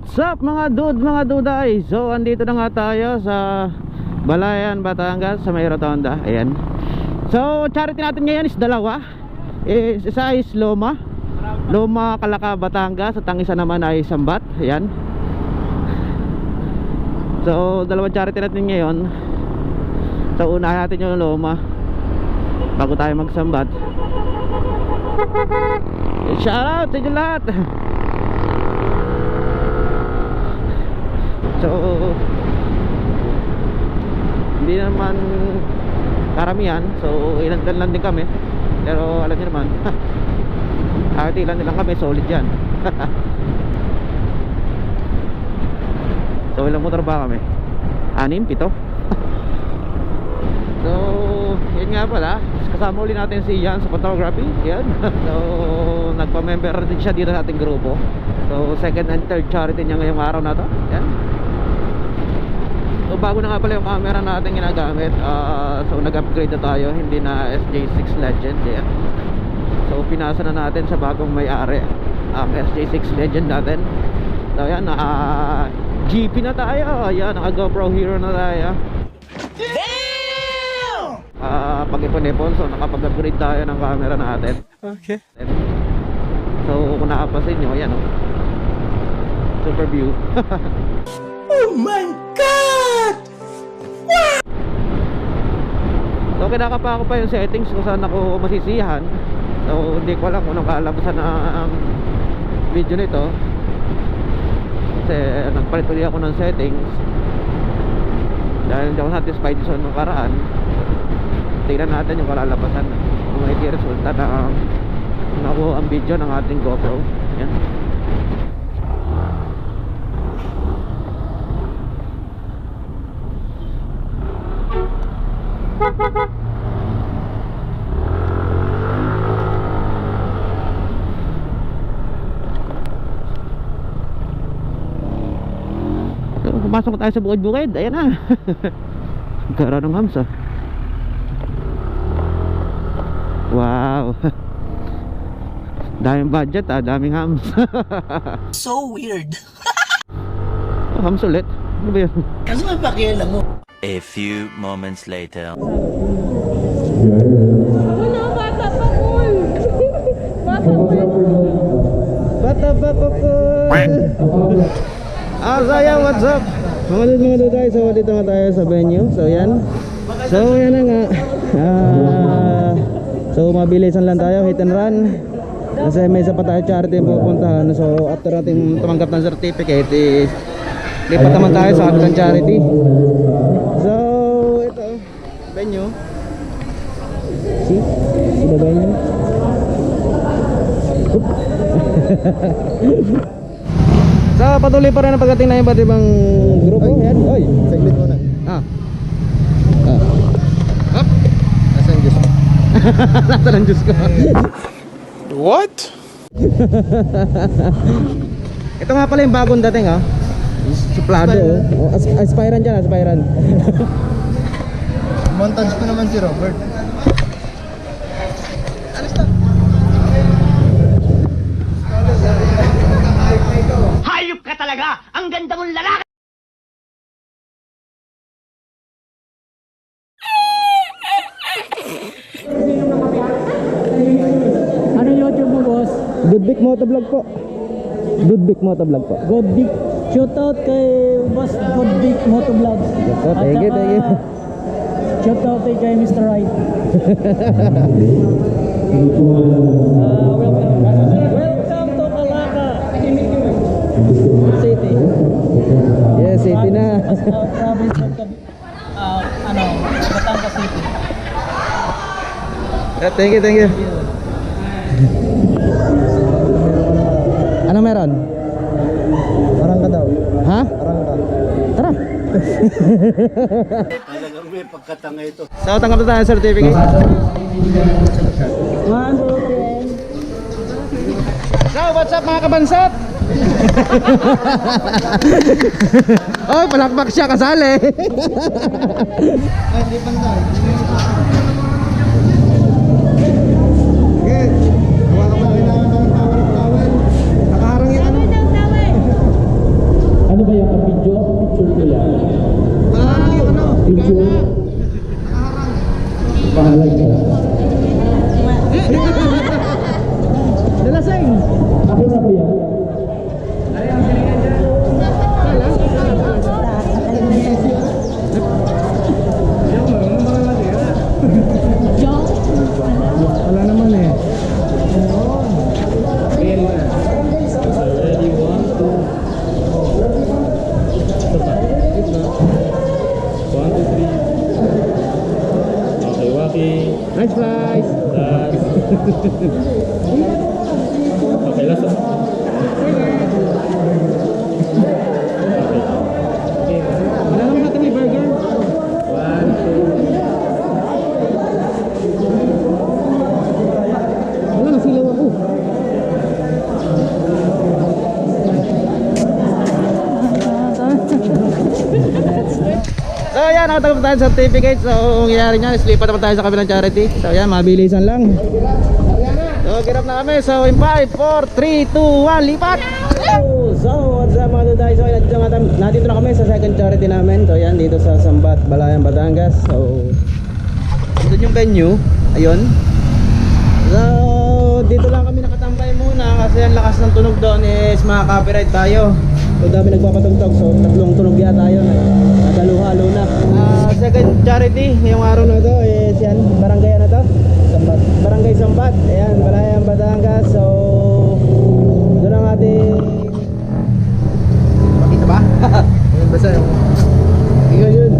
What's up mga dude, mga duday? So andito na nga tayo sa Balayan, Batangas, sa may Rotonda. Ayan. So charity natin ngayon is dalawa. Isa is Loma Calaca, Batangas. At ang isa naman ay Sambat. Ayan. So dalawang charity natin ngayon. So unahin natin yung Loma bago tayo magsambat. Shout out sa inyo lahat. So hindi naman karamihan, so ilan lang din kami. Pero alam niyo naman, kahit ilan lang kami, solid yan. So ilang motor ba kami? 6, 7. So yun nga pala, kasama uli natin si Ian sa photography. Yan. So nagpa-member din siya dito sa ating grupo. So second and third charity niya ngayong araw na to. Yan. So bago na nga pala yung camera natin ginagamit, so nag-upgrade na tayo, hindi na SJ6 Legend. Yan. So pinasa na natin sa bagong may-ari ang SJ6 Legend natin. So yan, GP na tayo. Yan, naka GoPro Hero na tayo. Pag-ipon-ipon, so nakapag-upgrade tayo ng camera natin. Okay. So kung nakapasin nyo, yan, super view. Oh my God! So kinakapa ko pa yung settings kung saan ako masisiyahan. So hindi ko alam kung anong kalabasan na ang video nito, kasi nagpalit ulit ako ng settings dahil hindi ako satisfied sa nakaraan. Tingnan natin yung kalalabasan kung may resulta na nakuha ang video ng ating GoPro. Yan. So, pumasok tayo sa bukid-bukid. Ayan na. Gara ng hams ah. Wow. Daming budget ah, daming hams. So weird. Oh, hams ulit. Ano ba yun? Ano may pakialam mo? A few moments later. Wala, bata pa po. Bata pa. Bata pa po. Saya, what's up? Mga duday, so dito nga tayo sa venue. So yan. So yan na nga. So mabilisan lang tayo, hit and run. Kasi may isa pa tayo charity pupuntahan. So after natin tumanggap ng certificate, lipat naman tayo sa kabilang charity. So ito, venue. See? See the venue? So patuloy pa rin ang pagdating na iba't ibang grupo. Yan. Oy, Saglit muna. Up. Nasaan Diyos mo? Nasaan ang Diyos ko? What? Ito nga pala yung bagong dating ah. Suplado oh. Aspiran dyan, aspiran. Montage ko naman si Robert. Hayop ka talaga! Ang ganda mong lalaki! Ano YouTube mo, boss? Goodbig Motovlog po. Goodbig Motovlog po. Godbig. Shoutout kay Boss Godbig Motovlog. Thank you, thank you. Shoutout kay Mr. Right. Welcome to Calaca City. Yes, city na. Province of Batangas City. Thank you, thank you. Ano meron? Parang ka daw. Ha? Parang ka. Tara. Talagang may pagkatanga ito. So, tanggap na tayo ng certificate. 1, 2, 3. So, what's up mga kabansat? Oh, palakpak siya kasali. Ay, hindi pantay. Nalasing. Wala naman eh. Nice flies. Okay, last one. Wala naman natin may burger. Wala, nasilaw ako. So ayan, nakatagap tayo sa certificate. So ang nangyari niyan, islipat naman tayo sa kabilang charity. So ayan, mabilisan lang. So girap na kami. So in 5, 4, 3, 2, 1, lipat! So what's up mga duday? So nandito na kami sa second charity namin. So ayan, dito sa Sambat, Balayan, Batangas. So dito yung venue. Ayun. So dito lang kami nakatambay muna kasi ang lakas ng tunog doon is maka-copyright tayo. So dami nagpapatugtog, so tatlong tunog yata tayo. Nadaluhalo na. Second charity ngayong araw na to is yan, barangay na to. Sambat. Barangay Sambat. Ayan, Balayan, Batangas. So doon ang ating makita ba? Ayun basta yung yun.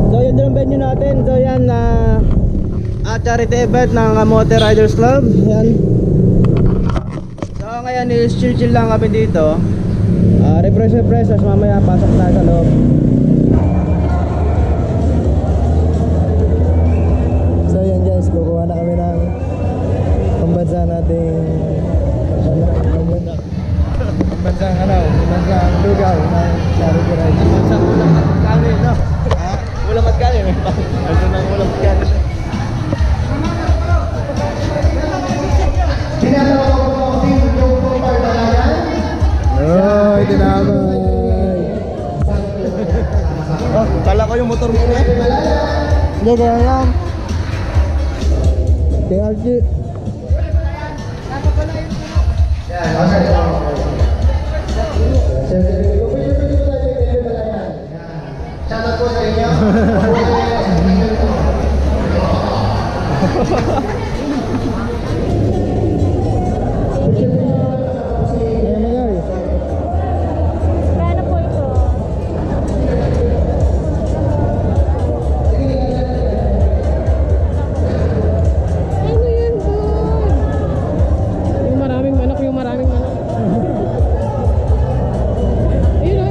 So yun din ang venue natin. So yan charity event ng Motor Riders Club. Yan. So ngayon is chill lang kami dito. Refresh. Tapos mamaya pasok tayo sa loob. So yan guys, kukuha na kami ng pambansa nating pambansang lugaw ng charity ride. Pambansang ulam at kami, no? Ulam at kami, may pambansang ng ulam at kami. Oy, tinamay. Oh, kala ko yung motor mo na. Hindi, kaya yan. TLG. Kano po ito? Ano yan doon? Yung maraming manok, yung maraming manok. Ayun.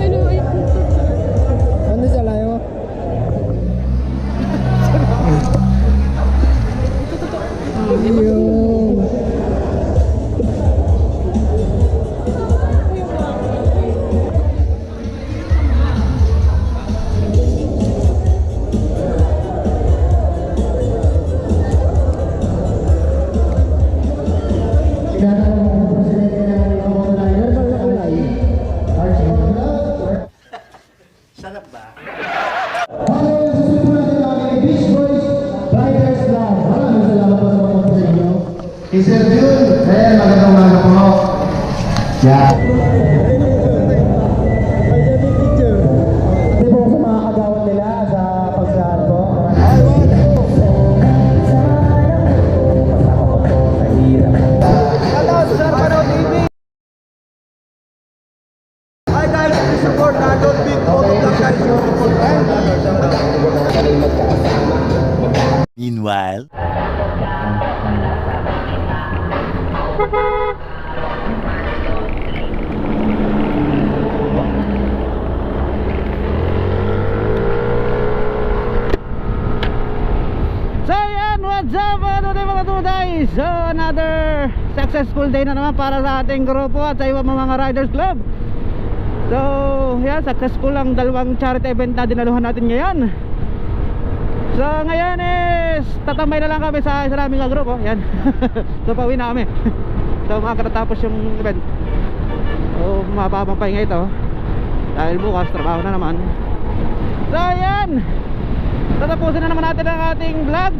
Ano sa layo? Ayun. Sarap ba? Sir Jun, magandang umaga po. Yeah. Hindi po sa mga kagawad nila sa pagsahan po. Hi guys, please support Don't Big Photo Vlog guys. Meanwhile, So yan, what's up mga tuday? So another successful day na naman para sa ating grupo at sa iba mga Riders Club. So yan, successful ang dalawang charity event na dinaluhan natin ngayon. So ngayon is tatambay na lang kami sa isa naming grupo. Yan. So pauwi na kami. So makakatapos yung event. So mapapang pahinga ito dahil bukas trabaho na naman. So yan, tatapusin na naman natin ang ating vlog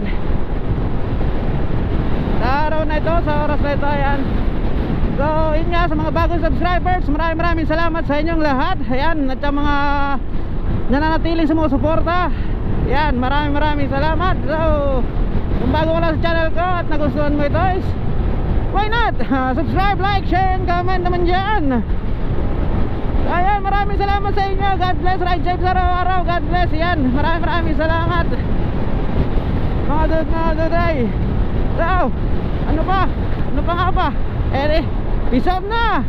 sa araw na ito, sa oras na ito. Ayan. So yun nga, sa mga bagong subscribers, maraming salamat sa inyong lahat. Ayan, at sa mga nananatiling sumusuporta, ayan, maraming salamat. So kung bago ka lang sa channel ko at nagustuhan mo ito is, why not? Subscribe, like, share, and comment naman dyan. Ayan, maraming salamat sa inyo. God bless, ride safe sa araw-araw. God bless, yan, maraming salamat mga duday. So, ano pa nga ba? Peace out na.